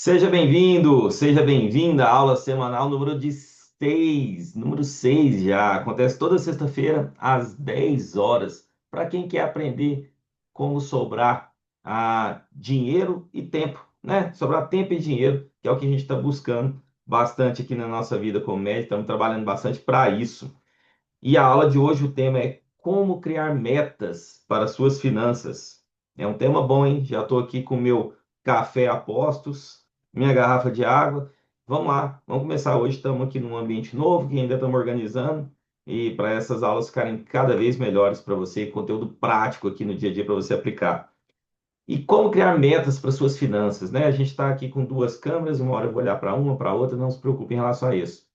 Seja bem-vindo, seja bem-vinda à aula semanal número 6 já. Acontece toda sexta-feira às 10 horas, para quem quer aprender como sobrar dinheiro e tempo, né? Sobrar tempo e dinheiro, que é o que a gente está buscando bastante aqui na nossa vida como médico, estamos trabalhando bastante para isso. E a aula de hoje, o tema é como criar metas para suas finanças. É um tema bom, hein? Já estou aqui com o meu café a postos, minha garrafa de água. Vamos lá, vamos começar hoje. Estamos aqui num ambiente novo que ainda estamos organizando e para essas aulas ficarem cada vez melhores para você, conteúdo prático aqui no dia a dia para você aplicar. E como criar metas para suas finanças, né? A gente está aqui com duas câmeras, uma hora eu vou olhar para uma, para outra, não se preocupe em relação a isso.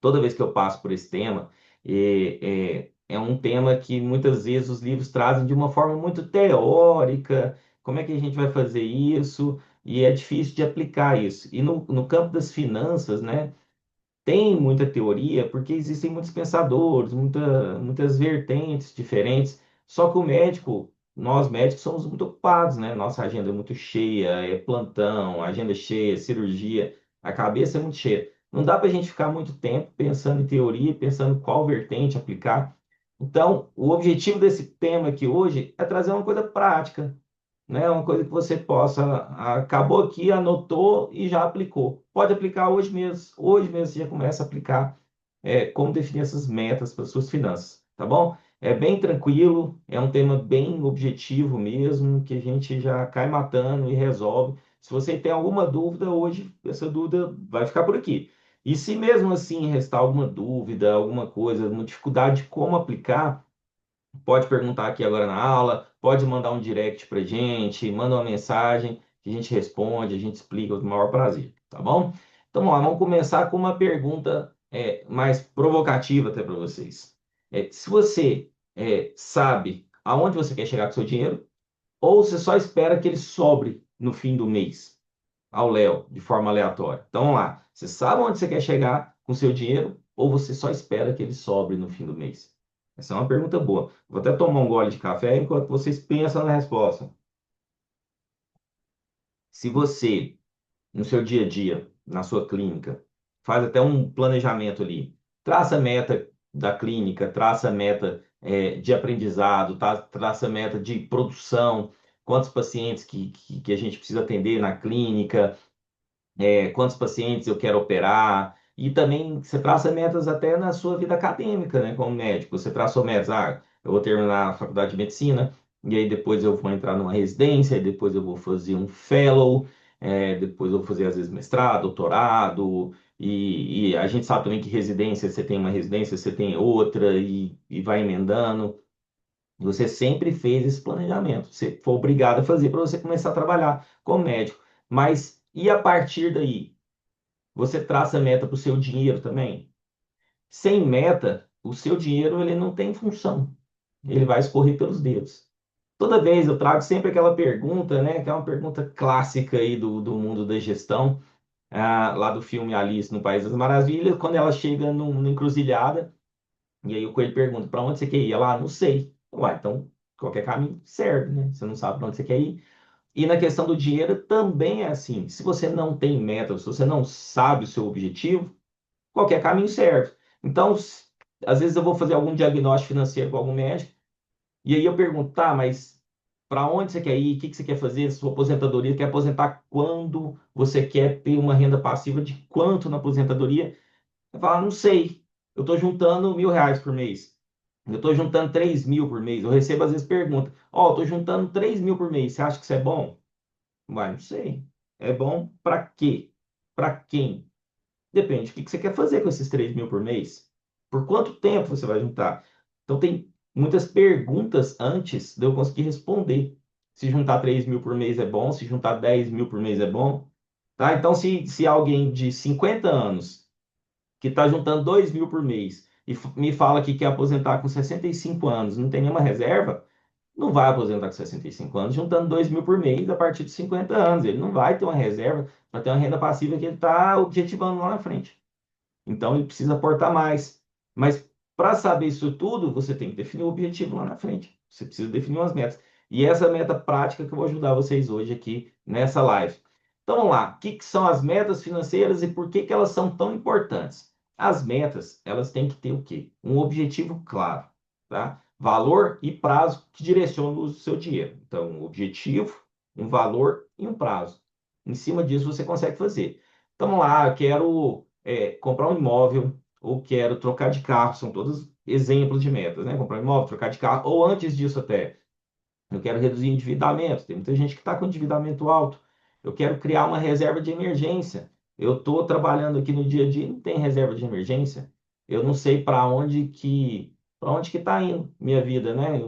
Toda vez que eu passo por esse tema, é um tema que muitas vezes os livros trazem de uma forma muito teórica, como é que a gente vai fazer isso, e é difícil de aplicar isso. E no campo das finanças, né, tem muita teoria, porque existem muitos pensadores, muitas vertentes diferentes, só que o médico, nós médicos somos muito ocupados, né? Nossa agenda é muito cheia, é plantão, agenda cheia, cirurgia, a cabeça é muito cheia. Não dá para a gente ficar muito tempo pensando em teoria, pensando qual vertente aplicar. Então, o objetivo desse tema aqui hoje é trazer uma coisa prática, né? Uma coisa que você possa, acabou aqui, anotou e já aplicou. Pode aplicar hoje mesmo você já começa a aplicar como definir essas metas para suas finanças, tá bom? É bem tranquilo, é um tema bem objetivo mesmo, que a gente já cai matando e resolve. Se você tem alguma dúvida hoje, essa dúvida vai ficar por aqui. E se mesmo assim restar alguma dúvida, alguma coisa, alguma dificuldade de como aplicar, pode perguntar aqui agora na aula, pode mandar um direct pra gente, manda uma mensagem que a gente responde, a gente explica com o maior prazer, tá bom? Então, vamos começar com uma pergunta mais provocativa até para vocês. Se você sabe aonde você quer chegar com seu dinheiro, ou você só espera que ele sobre no fim do mês, ao léu, de forma aleatória. Então, vamos lá. Você sabe onde você quer chegar com seu dinheiro, ou você só espera que ele sobre no fim do mês? Essa é uma pergunta boa. Vou até tomar um gole de café enquanto vocês pensam na resposta. Se você, no seu dia a dia, na sua clínica, faz até um planejamento ali, traça a meta da clínica, traça a meta de aprendizado, traça a meta de produção, quantos pacientes que a gente precisa atender na clínica, quantos pacientes eu quero operar, e também você traça metas até na sua vida acadêmica, né, como médico. Você traçou metas, eu vou terminar a faculdade de medicina, e aí depois eu vou entrar numa residência, e depois eu vou fazer um fellow, depois eu vou fazer às vezes mestrado, doutorado, e a gente sabe também que residência, você tem uma residência, você tem outra, e vai emendando. Você sempre fez esse planejamento. Você foi obrigado a fazer para você começar a trabalhar como médico. Mas e a partir daí? Você traça meta para o seu dinheiro também? Sem meta, o seu dinheiro ele não tem função. Ele vai escorrer pelos dedos. Toda vez eu trago sempre aquela pergunta, né, que é uma pergunta clássica aí do mundo da gestão, lá do filme Alice no País das Maravilhas, quando ela chega numa encruzilhada, e aí o coelho pergunta, para onde você quer ir? Ela, não sei. Ué, então qualquer caminho serve, né? Você não sabe para onde você quer ir. E na questão do dinheiro também é assim. Se você não tem meta, se você não sabe o seu objetivo, qualquer caminho serve. Então, às vezes eu vou fazer algum diagnóstico financeiro com algum médico, e aí eu pergunto, tá, mas para onde você quer ir? O que que você quer fazer? Sua aposentadoria, quer aposentar quando? Você quer ter uma renda passiva de quanto na aposentadoria? Eu falo, não sei. Eu estou juntando R$ 1.000 por mês. Eu estou juntando 3.000 por mês. Eu recebo às vezes pergunta, ó, eu estou juntando 3.000 por mês. Você acha que isso é bom? Vai, não sei. É bom para quê? Para quem? Depende. O que que você quer fazer com esses 3.000 por mês? Por quanto tempo você vai juntar? Então, tem muitas perguntas antes de eu conseguir responder. Se juntar 3.000 por mês é bom, se juntar 10.000 por mês é bom. Tá? Então, se alguém de 50 anos que está juntando 2.000 por mês e me fala que quer aposentar com 65 anos, não tem nenhuma reserva, não vai aposentar com 65 anos juntando 2.000 por mês a partir de 50 anos. Ele não vai ter uma reserva para ter uma renda passiva que ele está objetivando lá na frente. Então ele precisa aportar mais. Mas para saber isso tudo, você tem que definir o objetivo lá na frente. Você precisa definir umas metas. E essa é a meta prática que eu vou ajudar vocês hoje aqui nessa live. Então vamos lá, o que que são as metas financeiras e por que que elas são tão importantes? As metas, elas têm que ter o quê? Um objetivo claro, tá? Valor e prazo que direcionam o seu dinheiro. Então, um objetivo, um valor e um prazo. Em cima disso você consegue fazer. Então vamos lá, eu quero comprar um imóvel ou quero trocar de carro, são todos exemplos de metas, né? Comprar um imóvel, trocar de carro, ou antes disso até, eu quero reduzir endividamento. Tem muita gente que está com endividamento alto. Eu quero criar uma reserva de emergência. Eu estou trabalhando aqui no dia a dia, e não tem reserva de emergência. Eu não sei para onde que está indo minha vida, né?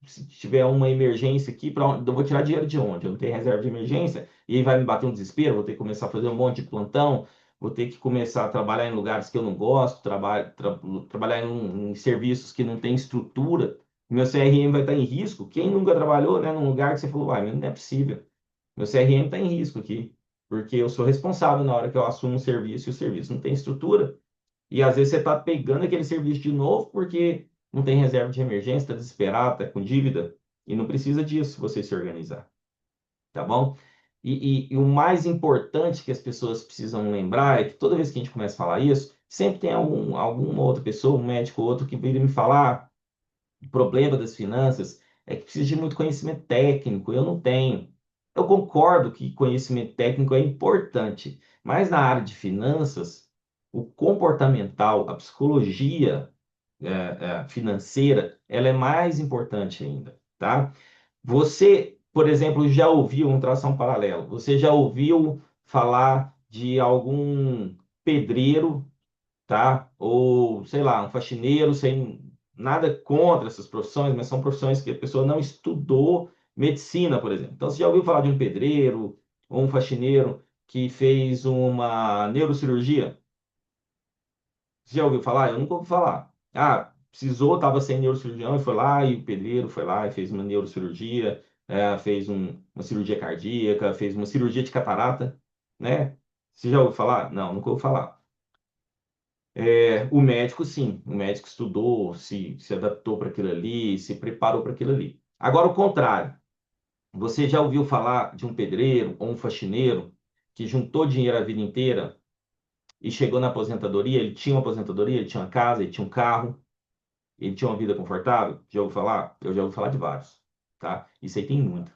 Se tiver uma emergência aqui, eu vou tirar dinheiro de onde? Eu não tenho reserva de emergência e aí vai me bater um desespero. Vou ter que começar a fazer um monte de plantão. Vou ter que começar a trabalhar em lugares que eu não gosto, trabalhar em serviços que não têm estrutura. Meu CRM vai estar em risco. Quem nunca trabalhou, né, num lugar que você falou, mas não é possível. Meu CRM está em risco aqui, porque eu sou responsável na hora que eu assumo um serviço e o serviço não tem estrutura. E às vezes você está pegando aquele serviço de novo porque não tem reserva de emergência, está desesperado, está com dívida, e não precisa disso se você se organizar, tá bom? E o mais importante que as pessoas precisam lembrar é que toda vez que a gente começa a falar isso, sempre tem alguma outra pessoa, um médico ou outro, que vira me falar: o problema das finanças é que precisa de muito conhecimento técnico. Eu não tenho. Eu concordo que conhecimento técnico é importante, mas na área de finanças, o comportamental, a psicologia financeira, ela é mais importante ainda, tá? Você, por exemplo, já ouviu um tração paralelo? Você já ouviu falar de algum pedreiro, tá? Ou, sei lá, um faxineiro, sem nada contra essas profissões, mas são profissões que a pessoa não estudou medicina, por exemplo. Então, você já ouviu falar de um pedreiro ou um faxineiro que fez uma neurocirurgia? Você já ouviu falar? Eu nunca ouvi falar. Ah, precisou, estava sem neurocirurgião e foi lá, e o pedreiro foi lá e fez uma neurocirurgia, fez uma cirurgia cardíaca, fez uma cirurgia de catarata, né? Você já ouviu falar? Não, nunca ouvi falar. O médico, sim, o médico estudou, se adaptou para aquilo ali, se preparou para aquilo ali. Agora, o contrário, você já ouviu falar de um pedreiro ou um faxineiro que juntou dinheiro a vida inteira e chegou na aposentadoria? Ele tinha uma aposentadoria, ele tinha uma casa, ele tinha um carro, ele tinha uma vida confortável? Já ouviu falar? Eu já ouvi falar de vários, tá? Isso aí tem muito.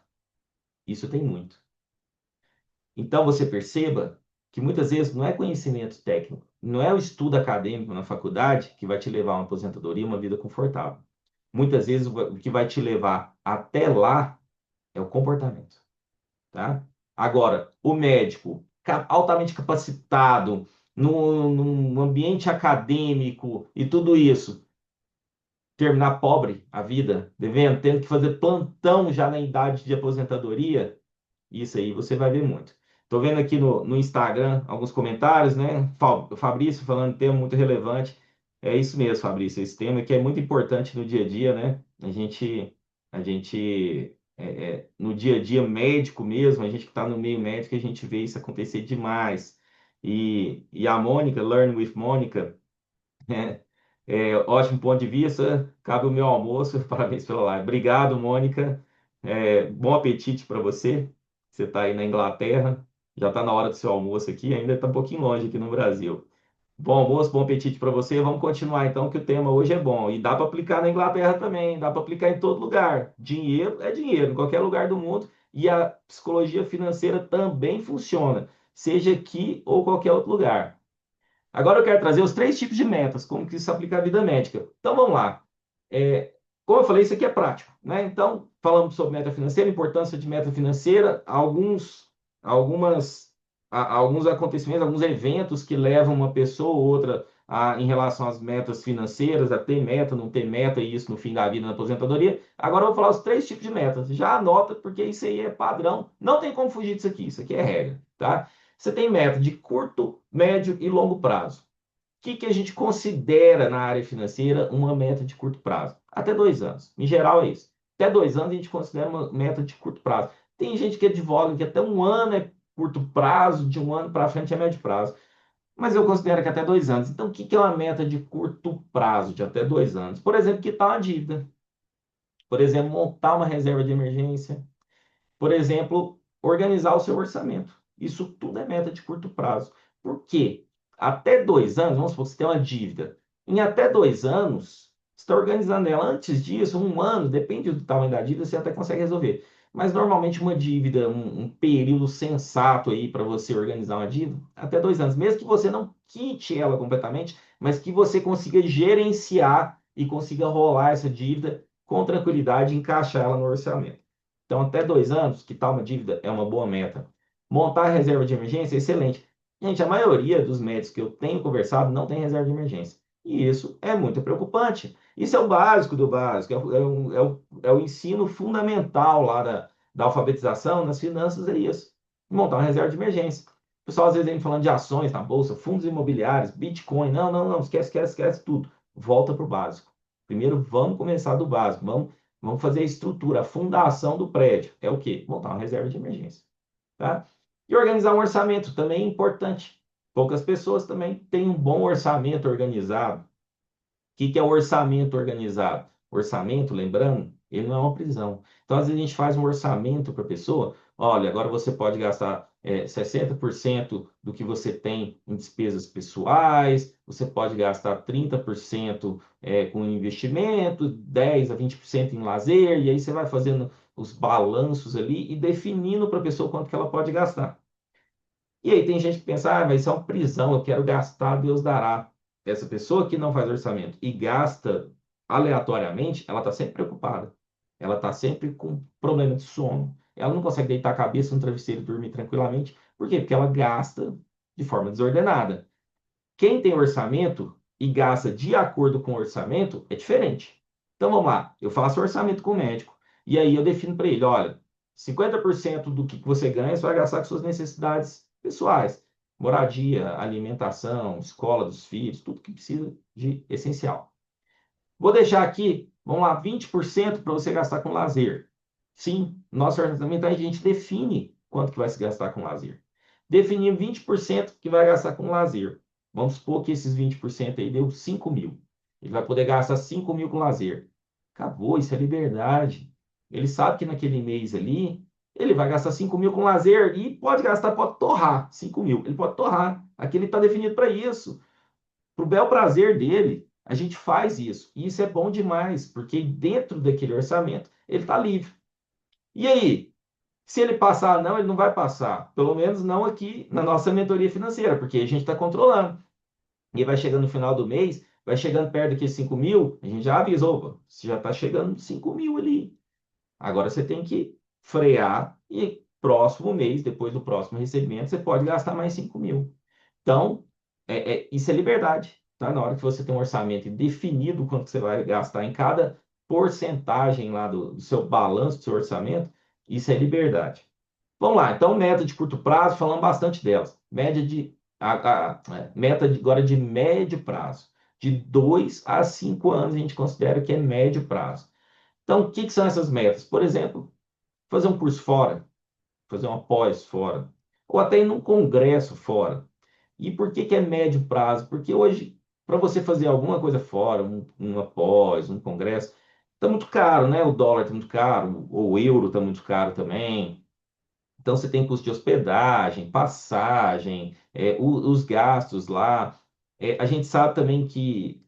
Isso tem muito. Então você perceba que muitas vezes não é conhecimento técnico, não é o estudo acadêmico na faculdade que vai te levar a uma aposentadoria e uma vida confortável. Muitas vezes o que vai te levar até lá é o comportamento, tá? Agora, o médico altamente capacitado, num ambiente acadêmico e tudo isso, terminar pobre a vida, devendo, tendo que fazer plantão já na idade de aposentadoria, isso aí você vai ver muito. Tô vendo aqui no Instagram alguns comentários, né? Fabrício falando tema muito relevante. É isso mesmo, Fabrício. Esse tema que é muito importante no dia a dia, né? No dia a dia médico mesmo, a gente que está no meio médico, a gente vê isso acontecer demais. E a Mônica, Learn with Mônica, né? Ótimo ponto de vista. Cabe o meu almoço. Parabéns pela live. Obrigado, Mônica. Bom apetite para você. Você está aí na Inglaterra. Já está na hora do seu almoço aqui. Ainda está um pouquinho longe aqui no Brasil. Bom almoço, bom apetite para você. Vamos continuar então, que o tema hoje é bom. E dá para aplicar na Inglaterra também. Dá para aplicar em todo lugar. Dinheiro é dinheiro, em qualquer lugar do mundo. E a psicologia financeira também funciona, seja aqui ou qualquer outro lugar. Agora eu quero trazer os três tipos de metas, como que isso se aplica à vida médica. Então vamos lá. É, Como eu falei, isso aqui é prático, né? Então, falamos sobre meta financeira, importância de meta financeira, algumas, alguns acontecimentos, alguns eventos que levam uma pessoa ou outra em relação às metas financeiras, a ter meta, não ter meta, e isso no fim da vida na aposentadoria. Agora eu vou falar os três tipos de metas. Já anota, porque isso aí é padrão. Não tem como fugir disso aqui. Isso aqui é regra, tá? Você tem meta de curto, médio e longo prazo. O que que a gente considera na área financeira uma meta de curto prazo? Até 2 anos. Em geral é isso. Até 2 anos a gente considera uma meta de curto prazo. Tem gente que advoga que até um ano é curto prazo, de um ano para frente é médio prazo. Mas eu considero que até 2 anos. Então, o que que é uma meta de curto prazo, de até 2 anos? Por exemplo, quitar uma dívida. Por exemplo, montar uma reserva de emergência. Por exemplo, organizar o seu orçamento. Isso tudo é meta de curto prazo. Por quê? Até 2 anos, vamos supor que você tem uma dívida. Em até 2 anos, você está organizando ela. Antes disso, 1 ano, depende do tamanho da dívida, você até consegue resolver. Mas normalmente uma dívida, um período sensato aí para você organizar uma dívida, até 2 anos. Mesmo que você não quite ela completamente, mas que você consiga gerenciar e consiga rolar essa dívida com tranquilidade e encaixar ela no orçamento. Então, até 2 anos, que tal uma dívida? É uma boa meta. Montar a reserva de emergência é excelente. Gente, a maioria dos médicos que eu tenho conversado não tem reserva de emergência. E isso é muito preocupante. Isso é o básico do básico, é o ensino fundamental lá da alfabetização nas finanças, é isso. Montar uma reserva de emergência. O pessoal às vezes vem falando de ações na bolsa, fundos imobiliários, Bitcoin. Não, não, não, esquece, esquece, esquece tudo. Volta para o básico. Primeiro, vamos começar do básico. Vamos fazer a estrutura, a fundação do prédio. É o quê? Montar uma reserva de emergência. Tá? E organizar um orçamento também é importante. Poucas pessoas também têm um bom orçamento organizado. Que é o orçamento organizado? Orçamento, lembrando, ele não é uma prisão. Então, às vezes, a gente faz um orçamento para a pessoa. Olha, agora você pode gastar 60% do que você tem em despesas pessoais, você pode gastar 30% com investimento, 10 a 20% em lazer, e aí você vai fazendo os balanços ali e definindo para a pessoa quanto que ela pode gastar. E aí tem gente que pensa, mas isso é uma prisão, eu quero gastar, Deus dará. Essa pessoa que não faz orçamento e gasta aleatoriamente, ela está sempre preocupada. Ela está sempre com problema de sono. Ela não consegue deitar a cabeça no travesseiro e dormir tranquilamente. Por quê? Porque ela gasta de forma desordenada. Quem tem orçamento e gasta de acordo com o orçamento é diferente. Então vamos lá, eu faço orçamento com o médico e aí eu defino para ele, olha, 50% do que você ganha você vai gastar com suas necessidades pessoais, moradia, alimentação, escola dos filhos, tudo que precisa de essencial. Vou deixar aqui, vamos lá, 20% para você gastar com lazer. Sim, nosso orçamento a gente define quanto que vai se gastar com lazer. Definir 20% que vai gastar com lazer. Vamos supor que esses 20% aí deu 5 mil. Ele vai poder gastar 5 mil com lazer. Acabou, isso é liberdade. Ele sabe que naquele mês ali, ele vai gastar 5 mil com lazer e pode gastar, pode torrar 5 mil. Ele pode torrar. Aqui ele está definido para isso. Para o bel prazer dele, a gente faz isso. E isso é bom demais, porque dentro daquele orçamento, ele está livre. E aí? Se ele passar, não, ele não vai passar. Pelo menos não aqui na nossa mentoria financeira, porque a gente está controlando. E vai chegando no final do mês, vai chegando perto daqueles 5 mil, a gente já avisa, opa, você já está chegando 5 mil ali. Agora você tem que frear e próximo mês, depois do próximo recebimento, você pode gastar mais 5 mil. Então, isso é liberdade, tá? Na hora que você tem um orçamento definido quanto você vai gastar em cada porcentagem lá do seu balanço, do seu orçamento, isso é liberdade. Vamos lá, então, meta de curto prazo, falamos bastante delas. Meta agora de médio prazo. De 2 a 5 anos a gente considera que é médio prazo. Então, o que são essas metas? Por exemplo, fazer um curso fora, fazer uma pós fora, ou até ir num congresso fora. E por que é médio prazo? Porque hoje, para você fazer alguma coisa fora, uma pós, um congresso, está muito caro, né? O dólar está muito caro, o euro está muito caro também. Então, você tem custo de hospedagem, passagem, os gastos lá. A gente sabe também que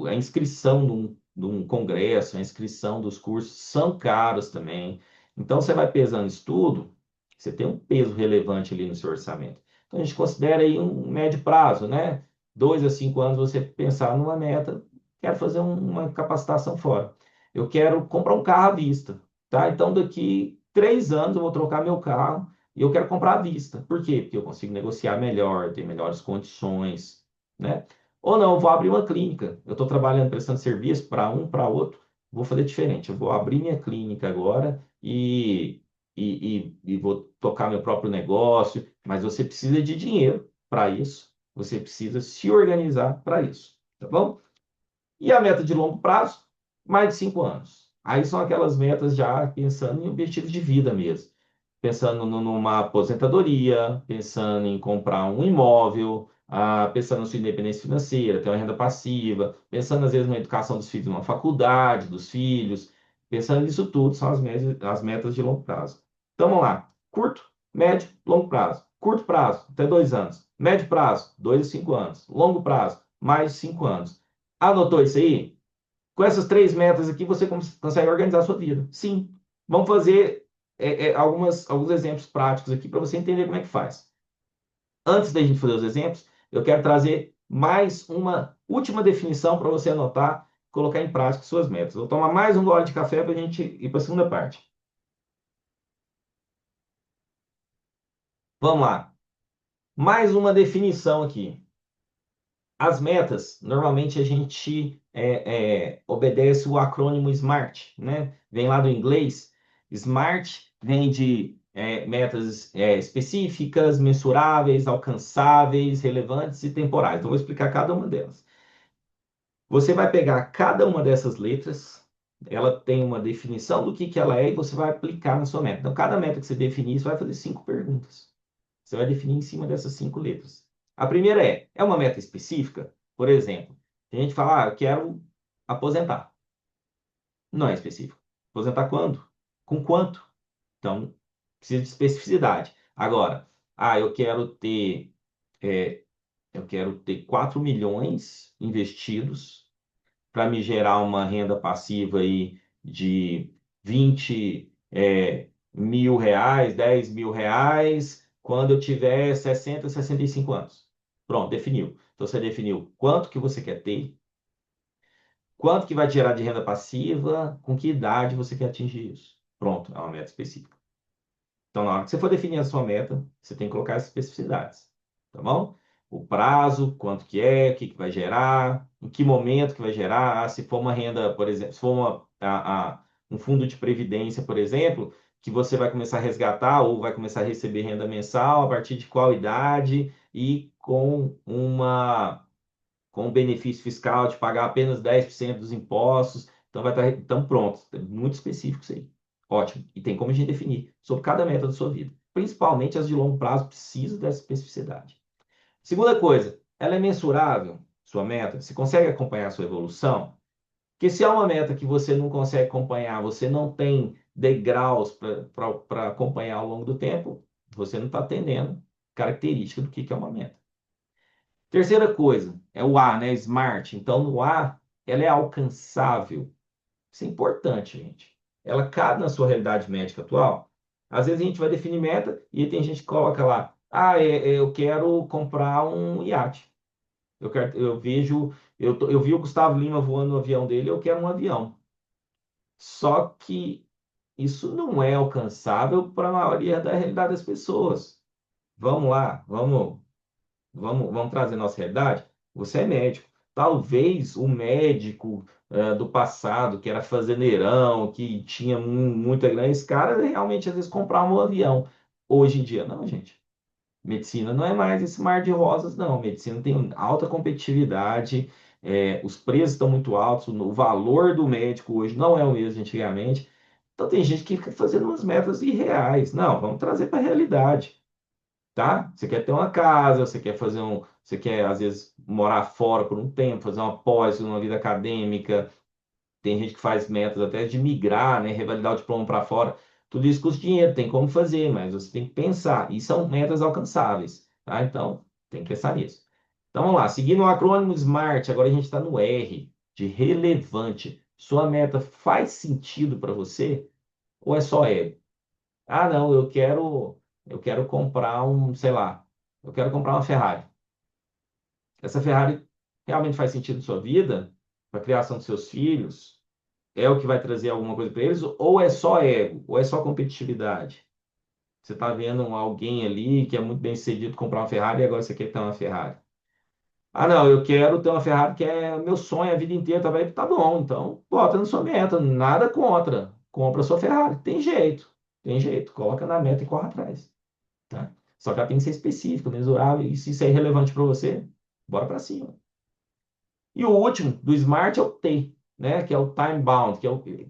a inscrição de um congresso, a inscrição dos cursos são caros também. Então, você vai pesando isso tudo, você tem um peso relevante ali no seu orçamento. Então, a gente considera aí um médio prazo, né? 2 a 5 anos você pensar numa meta, quero fazer uma capacitação fora. Eu quero comprar um carro à vista, tá? Então, daqui 3 anos eu vou trocar meu carro e eu quero comprar à vista. Por quê? Porque eu consigo negociar melhor, ter melhores condições, né? Ou não, eu vou abrir uma clínica. Eu estou trabalhando, prestando serviço para um, para outro. Vou fazer diferente. Eu vou abrir minha clínica agora e vou tocar meu próprio negócio. Mas você precisa de dinheiro para isso. Você precisa se organizar para isso, tá bom? E a meta de longo prazo, mais de 5 anos. Aí são aquelas metas já pensando em objetivos de vida mesmo. Pensando numa aposentadoria, pensando em comprar um imóvel, pensando na sua independência financeira, ter uma renda passiva, pensando às vezes na educação dos filhos, numa faculdade dos filhos, pensando nisso tudo, são as metas de longo prazo. Então vamos lá, curto, médio, longo prazo. Curto prazo, até 2 anos. Médio prazo, 2 a 5 anos. Longo prazo, mais de 5 anos. Anotou isso aí? Com essas três metas aqui, você consegue organizar a sua vida. Sim. Vamos fazer alguns exemplos práticos aqui para você entender como é que faz. Antes da gente fazer os exemplos, eu quero trazer mais uma última definição para você anotar, colocar em prática suas metas. Vou tomar mais um gole de café para a gente ir para a segunda parte. Vamos lá. Mais uma definição aqui. As metas, normalmente a gente obedece o acrônimo SMART, né? Vem lá do inglês. SMART vem de metas específicas, mensuráveis, alcançáveis, relevantes e temporais. Então, vou explicar cada uma delas. Você vai pegar cada uma dessas letras, ela tem uma definição do que ela é e você vai aplicar na sua meta. Então, cada meta que você definir, você vai fazer 5 perguntas. Você vai definir em cima dessas 5 letras. A primeira é uma meta específica? Por exemplo, tem gente que fala, eu quero aposentar. Não é específico. Aposentar quando? Com quanto? Então, precisa de especificidade. Agora, eu quero ter, é, eu quero ter 4 milhões investidos para me gerar uma renda passiva aí de 20 mil reais, 10 mil reais, quando eu tiver 65 anos. Pronto, definiu. Então você definiu quanto que você quer ter, quanto que vai te gerar de renda passiva, com que idade você quer atingir isso. Pronto, é uma meta específica. Então, na hora que você for definir a sua meta, você tem que colocar as especificidades, tá bom? O prazo, quanto que é, o que que vai gerar, em que momento que vai gerar, se for uma renda, por exemplo, se for um fundo de previdência, por exemplo, que você vai começar a resgatar ou vai começar a receber renda mensal, a partir de qual idade e com um benefício fiscal de pagar apenas 10% dos impostos. Então, vai estar então, pronto. É muito específico isso aí. Ótimo. E tem como a gente definir sobre cada meta da sua vida. Principalmente as de longo prazo precisam dessa especificidade. Segunda coisa, ela é mensurável, sua meta? Você consegue acompanhar a sua evolução? Porque se há uma meta que você não consegue acompanhar, você não tem degraus para acompanhar ao longo do tempo, você não está atendendo característica do que é uma meta. Terceira coisa, é o A, né? Smart. Então, no A, ela é alcançável. Isso é importante, gente. Ela cabe na sua realidade médica atual. Às vezes a gente vai definir meta e tem gente que coloca lá, eu quero comprar um iate. Eu vi o Gustavo Lima voando no avião dele, eu quero um avião. Só que isso não é alcançável para a maioria da realidade das pessoas. Vamos lá, vamos trazer nossa realidade? Você é médico. Talvez o médico do passado, que era fazendeirão, que tinha muita grana, esse cara realmente às vezes comprava um avião. Hoje em dia, não, gente. Medicina não é mais esse mar de rosas, não. Medicina tem alta competitividade, os preços estão muito altos, o valor do médico hoje não é o mesmo de antigamente. Então tem gente que fica fazendo umas metas irreais. Não, vamos trazer para a realidade, tá? Você quer ter uma casa, você quer às vezes morar fora por um tempo, fazer uma pós, uma vida acadêmica. Tem gente que faz metas até de migrar, né, revalidar o diploma para fora. Tudo isso custa dinheiro, tem como fazer, mas você tem que pensar. E são metas alcançáveis, tá? Então, tem que pensar nisso. Então, vamos lá. Seguindo o acrônimo SMART, agora a gente está no R, de relevante. Sua meta faz sentido para você ou é só ego? Não, eu quero comprar sei lá, eu quero comprar uma Ferrari. Essa Ferrari realmente faz sentido na sua vida, para a criação dos seus filhos? É o que vai trazer alguma coisa para eles? Ou é só ego? Ou é só competitividade? Você está vendo alguém ali que é muito bem sucedido comprar uma Ferrari e agora você quer ter uma Ferrari. Não, eu quero ter uma Ferrari que é meu sonho a vida inteira também. Tá bom, então bota na sua meta, nada contra. Compra a sua Ferrari. Tem jeito. Coloca na meta e corre atrás. Tá? Só que ela tem que ser específica, mensurável, e se isso é relevante para você, bora para cima. E o último, do Smart, é o T, né? Que é o time bound,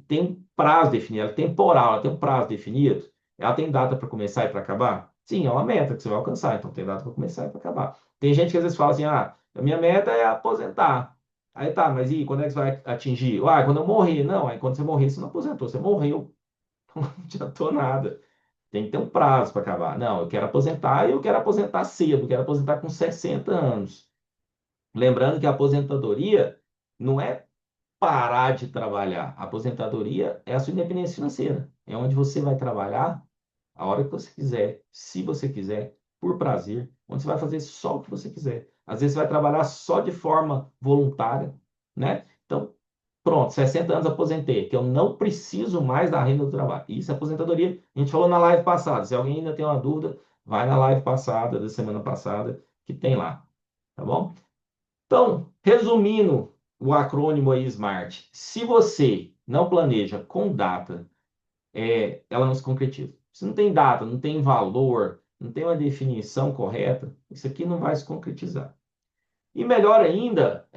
tem um prazo definido, ela é temporal, ela tem um prazo definido, ela tem data para começar e para acabar? Sim, é uma meta que você vai alcançar, então tem data para começar e para acabar. Tem gente que às vezes fala assim, a minha meta é aposentar. Aí tá, mas e quando é que você vai atingir? Quando eu morrer. Não, aí quando você morrer, você não aposentou, você morreu. Não adiantou nada. tem que ter um prazo para acabar. Não, eu quero aposentar e eu quero aposentar cedo, eu quero aposentar com 60 anos. Lembrando que a aposentadoria não é parar de trabalhar. A aposentadoria é a sua independência financeira. É onde você vai trabalhar a hora que você quiser, se você quiser, por prazer, onde você vai fazer só o que você quiser. Às vezes você vai trabalhar só de forma voluntária, né? Então, pronto, 60 anos aposentei, que eu não preciso mais da renda do trabalho. Isso é aposentadoria. A gente falou na live passada. Se alguém ainda tem uma dúvida, vai na live passada, da semana passada, que tem lá, tá bom? Então, resumindo o acrônimo aí SMART, se você não planeja com data, ela não se concretiza. Se não tem data, não tem valor, não tem uma definição correta, isso aqui não vai se concretizar. E melhor ainda,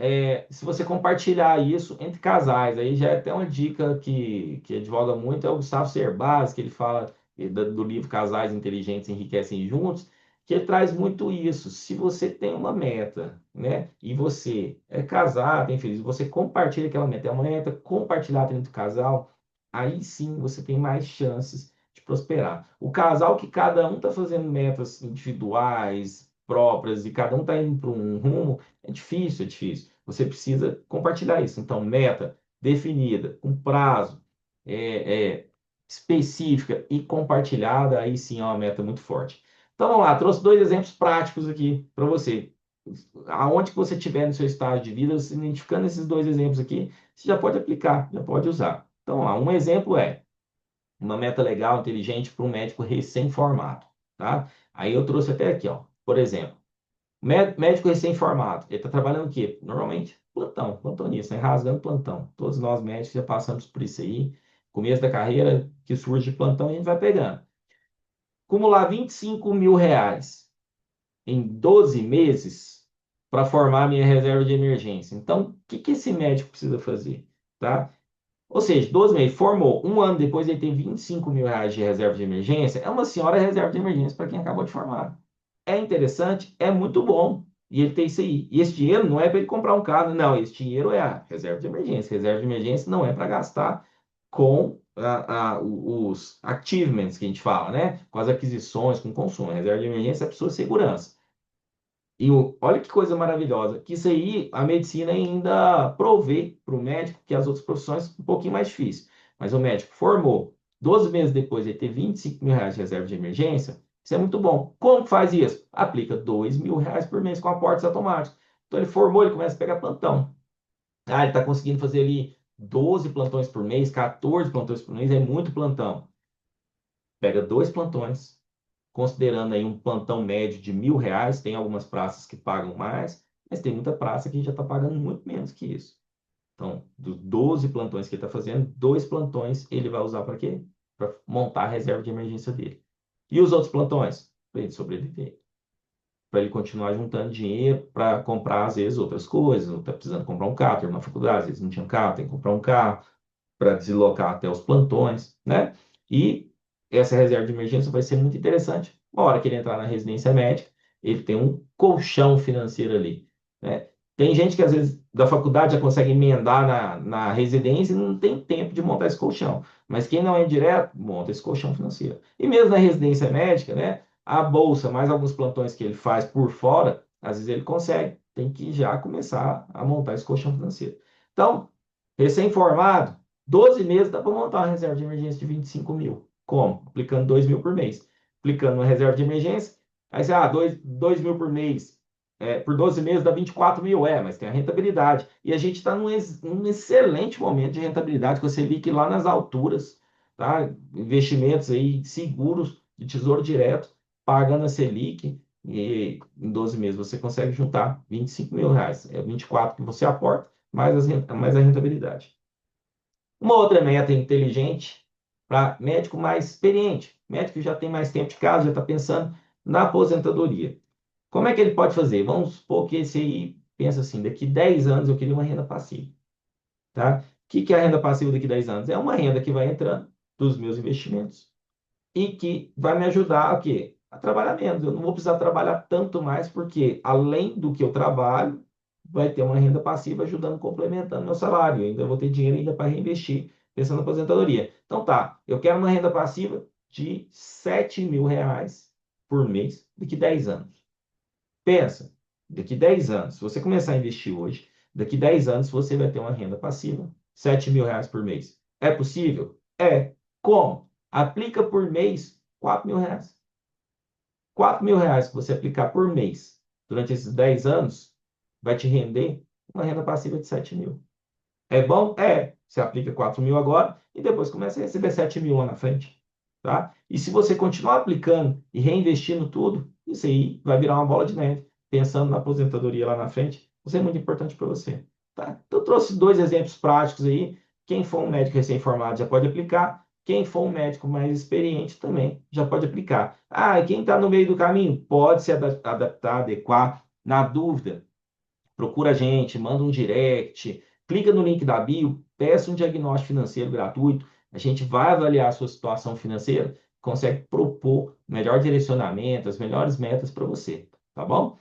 se você compartilhar isso entre casais, aí já é até uma dica que advoga muito, é o Gustavo Cerbasi, que ele fala do livro Casais Inteligentes Enriquecem Juntos, que ele traz muito isso. Se você tem uma meta, né, e você é casado, tem filhos, você compartilha aquela meta, é uma meta compartilhada entre o casal, aí sim você tem mais chances de prosperar. O casal que cada um está fazendo metas individuais, próprias, e cada um está indo para um rumo, é difícil, é difícil. Você precisa compartilhar isso. Então, meta definida, com prazo específica e compartilhada, aí sim é uma meta muito forte. Então, vamos lá, trouxe dois exemplos práticos aqui para você. Aonde que você estiver no seu estágio de vida, você identificando esses dois exemplos aqui, você já pode aplicar, já pode usar. Então, lá, um exemplo é uma meta legal, inteligente para um médico recém-formado, tá? Aí eu trouxe até aqui, ó. Por exemplo, médico recém-formado, ele está trabalhando o quê? Normalmente, plantão, plantonista, né? Rasgando plantão. Todos nós médicos já passamos por isso aí. Começo da carreira que surge de plantão, a gente vai pegando. Acumular R$ 25.000 em 12 meses para formar minha reserva de emergência. Então, o que que esse médico precisa fazer? Tá? Ou seja, 12 meses, formou, um ano depois ele tem R$ 25.000 de reserva de emergência, é uma senhora reserva de emergência para quem acabou de formar. É interessante, é muito bom. E ele tem isso aí. E esse dinheiro não é para ele comprar um carro, não. Esse dinheiro é a reserva de emergência. Reserva de emergência não é para gastar com os achievements que a gente fala, né? Com as aquisições, com o consumo. A reserva de emergência é para sua segurança. E olha que coisa maravilhosa, que isso aí a medicina ainda provê para o médico, que as outras profissões um pouquinho mais difícil. Mas o médico formou, 12 meses depois ele ter R$ 25.000 de reserva de emergência, isso é muito bom. Como que faz isso? Aplica R$ 2.000 por mês com aportes automáticos. Então ele formou, ele começa a pegar plantão. Ah, ele está conseguindo fazer ali 12 plantões por mês, 14 plantões por mês, é muito plantão. Pega dois plantões, considerando aí um plantão médio de R$ 1.000, tem algumas praças que pagam mais, mas tem muita praça que já está pagando muito menos que isso. Então, dos 12 plantões que ele está fazendo, dois plantões ele vai usar para quê? Para montar a reserva de emergência dele. E os outros plantões? Para ele sobreviver. Para ele continuar juntando dinheiro para comprar, às vezes, outras coisas. Está precisando comprar um carro, ter uma faculdade, às vezes não tinha carro, tem que comprar um carro para deslocar até os plantões, né? E essa reserva de emergência vai ser muito interessante. Uma hora que ele entrar na residência médica, ele tem um colchão financeiro ali, né? Tem gente que às vezes da faculdade já consegue emendar na residência e não tem tempo de montar esse colchão. Mas quem não é direto, monta esse colchão financeiro. E mesmo na residência médica, né? A bolsa, mais alguns plantões que ele faz por fora, às vezes ele consegue. Tem que já começar a montar esse colchão financeiro. Então, recém-formado, 12 meses dá para montar uma reserva de emergência de 25.000. Como? Aplicando 2.000 por mês. Aplicando uma reserva de emergência, aí você, 2.000 por mês, por 12 meses dá 24.000, mas tem a rentabilidade. E a gente está num excelente momento de rentabilidade, com a Selic lá nas alturas, tá? Investimentos aí seguros de tesouro direto, pagando a Selic, e em 12 meses você consegue juntar R$ 25.000. É 24 que você aporta, mais a rentabilidade. Uma outra meta inteligente para médico mais experiente, médico que já tem mais tempo de casa, já está pensando na aposentadoria. Como é que ele pode fazer? Vamos supor que esse aí pensa assim, daqui 10 anos eu queria uma renda passiva, tá? O que que é a renda passiva daqui 10 anos? É uma renda que vai entrando dos meus investimentos e que vai me ajudar a quê? A trabalhar menos. Eu não vou precisar trabalhar tanto mais, porque além do que eu trabalho, vai ter uma renda passiva ajudando, complementando meu salário. Eu ainda vou ter dinheiro ainda para reinvestir, pensando na aposentadoria. Então tá, eu quero uma renda passiva de R$ 7.000 por mês daqui 10 anos. Pensa, daqui 10 anos, se você começar a investir hoje, daqui 10 anos você vai ter uma renda passiva, R$ 7.000 por mês. É possível? É. Como? Aplica por mês R$ 4.000. R$ 4.000 que você aplicar por mês durante esses 10 anos vai te render uma renda passiva de 7.000. É bom? É. Você aplica 4.000 agora e depois começa a receber 7.000 lá na frente. Tá? E se você continuar aplicando e reinvestindo tudo, isso aí vai virar uma bola de neve. Pensando na aposentadoria lá na frente, isso é muito importante para você. Tá? Então, eu trouxe dois exemplos práticos aí. Quem for um médico recém-formado já pode aplicar. Quem for um médico mais experiente também já pode aplicar. Ah, e quem está no meio do caminho pode se adaptar, adequar. Na dúvida, procura a gente, manda um direct, clica no link da bio, peça um diagnóstico financeiro gratuito. A gente vai avaliar a sua situação financeira, consegue propor melhor direcionamento, as melhores metas para você, tá bom?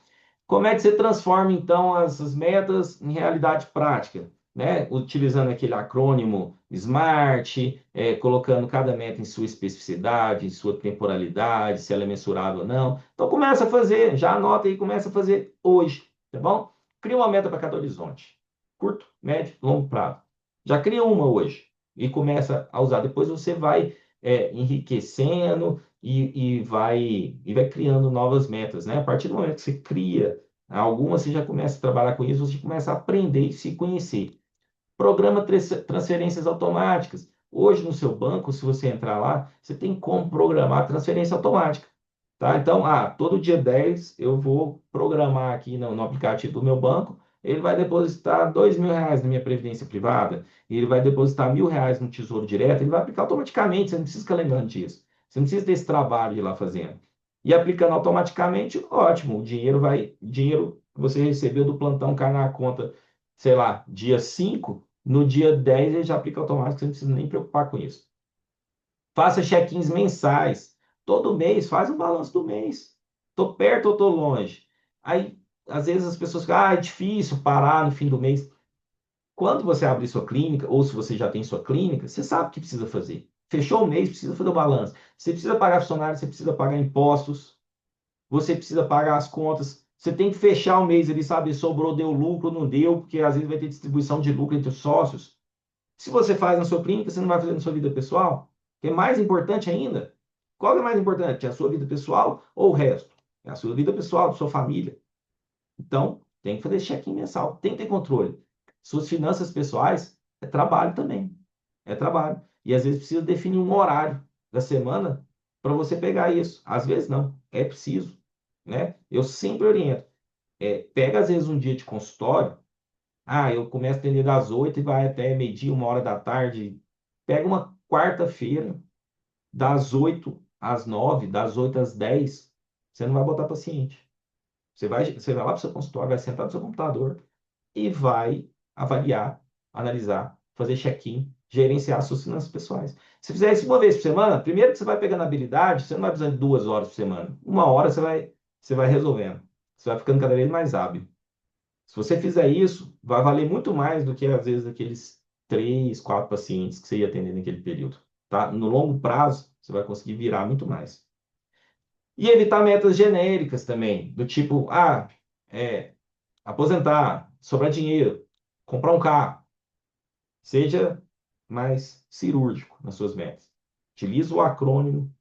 Como é que você transforma, então, essas metas em realidade prática? Né? Utilizando aquele acrônimo SMART, colocando cada meta em sua especificidade, em sua temporalidade, se ela é mensurável ou não. Então, começa a fazer, já anota aí, começa a fazer hoje, tá bom? Cria uma meta para cada horizonte. Curto, médio, longo prazo. Já cria uma hoje e começa a usar. Depois você vai enriquecendo e vai criando novas metas, né? A partir do momento que você cria algumas, você já começa a trabalhar com isso, você começa a aprender e se conhecer. Programa transferências automáticas. Hoje no seu banco, se você entrar lá, você tem como programar transferência automática. Tá? Então, todo dia 10 eu vou programar aqui no aplicativo do meu banco, ele vai depositar R$ 2.000 na minha previdência privada, ele vai depositar R$ 1.000 no Tesouro Direto, ele vai aplicar automaticamente, você não precisa ficar lembrando disso. Você não precisa desse trabalho de ir lá fazendo. E aplicando automaticamente, ótimo, dinheiro que você recebeu do plantão cai na conta, sei lá, dia 5, no dia 10 ele já aplica automático, você não precisa nem preocupar com isso. Faça check-ins mensais. Todo mês, faz um balanço do mês. Estou perto ou estou longe? Aí, às vezes, as pessoas ficam, é difícil parar no fim do mês. Quando você abrir sua clínica, ou se você já tem sua clínica, você sabe o que precisa fazer. Fechou o mês, precisa fazer o balanço. Você precisa pagar funcionário, você precisa pagar impostos, você precisa pagar as contas. Você tem que fechar o mês ali, sabe? Sobrou, deu lucro, não deu, porque às vezes vai ter distribuição de lucro entre os sócios. Se você faz na sua clínica, você não vai fazer na sua vida pessoal? Que é mais importante ainda. Qual é mais importante? É a sua vida pessoal ou o resto? É a sua vida pessoal, a sua família. Então, tem que fazer check-in mensal, tem que ter controle. Suas finanças pessoais é trabalho também. É trabalho. E às vezes precisa definir um horário da semana para você pegar isso. Às vezes não, é preciso, né? Eu sempre oriento. Pega às vezes um dia de consultório. Eu começo a atender das 8 e vai até meio-dia, 1 hora da tarde. Pega uma quarta-feira, das 8 às 9, das 8 às 10. Você não vai botar paciente. Você vai lá para o seu consultório, vai sentar no seu computador e vai avaliar, analisar, fazer check-in, gerenciar suas finanças pessoais. Se fizer isso uma vez por semana, primeiro que você vai pegando habilidade, você não vai precisar de 2 horas por semana. 1 hora você vai resolvendo. Você vai ficando cada vez mais hábil. Se você fizer isso, vai valer muito mais do que, às vezes, aqueles 3, 4 pacientes que você ia atender naquele período. Tá? No longo prazo, você vai conseguir virar muito mais. E evitar metas genéricas também, do tipo, aposentar, sobrar dinheiro, comprar um carro. Seja mais cirúrgico nas suas metas. Utilize o acrônimo,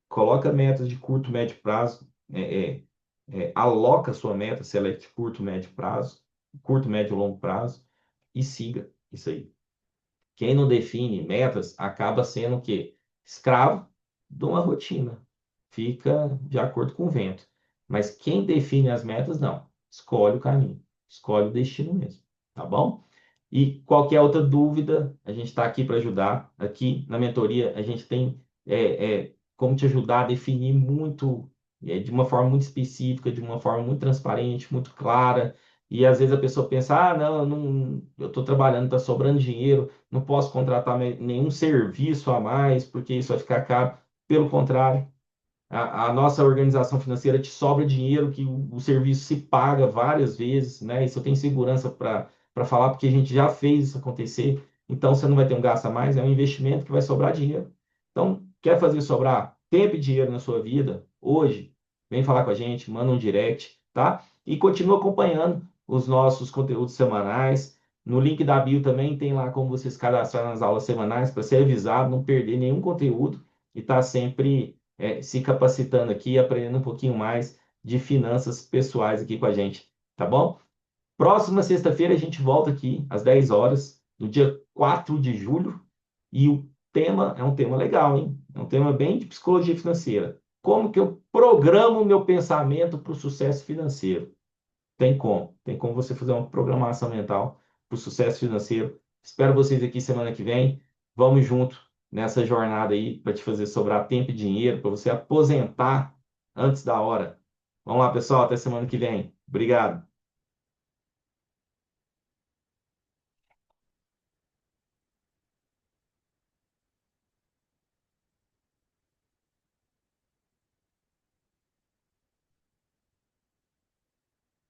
coloca metas de curto, médio prazo, aloca a sua meta, se ela é de curto, médio prazo, curto, médio e longo prazo, e siga isso aí. Quem não define metas acaba sendo o quê? Escravo de uma rotina. Fica de acordo com o vento. Mas quem define as metas, não. Escolhe o caminho. Escolhe o destino mesmo. Tá bom? E qualquer outra dúvida, a gente está aqui para ajudar. Aqui na mentoria, a gente tem como te ajudar a definir muito, de uma forma muito específica, de uma forma muito transparente, muito clara. E às vezes a pessoa pensa: não, eu estou trabalhando, está sobrando dinheiro, não posso contratar nenhum serviço a mais, porque isso vai ficar caro. Pelo contrário, a nossa organização financeira te sobra dinheiro que o serviço se paga várias vezes, né? Isso eu tenho segurança para falar, porque a gente já fez isso acontecer. Então, você não vai ter um gasto a mais, é um investimento que vai sobrar dinheiro. Então, Quer fazer sobrar tempo e dinheiro na sua vida? Hoje, vem falar com a gente, manda um direct, tá? E continua acompanhando os nossos conteúdos semanais. No link da bio também tem lá como você se cadastrar nas aulas semanais para ser avisado, não perder nenhum conteúdo e estar sempre se capacitando aqui, aprendendo um pouquinho mais de finanças pessoais aqui com a gente, tá bom? Próxima sexta-feira a gente volta aqui às 10 horas, no dia 4 de julho, e o tema é um tema legal, hein? É um tema bem de psicologia financeira. Como que eu programo o meu pensamento para o sucesso financeiro? Tem como você fazer uma programação mental para o sucesso financeiro. Espero vocês aqui semana que vem. Vamos junto nessa jornada aí para te fazer sobrar tempo e dinheiro para você aposentar antes da hora. Vamos lá, pessoal, até semana que vem. Obrigado.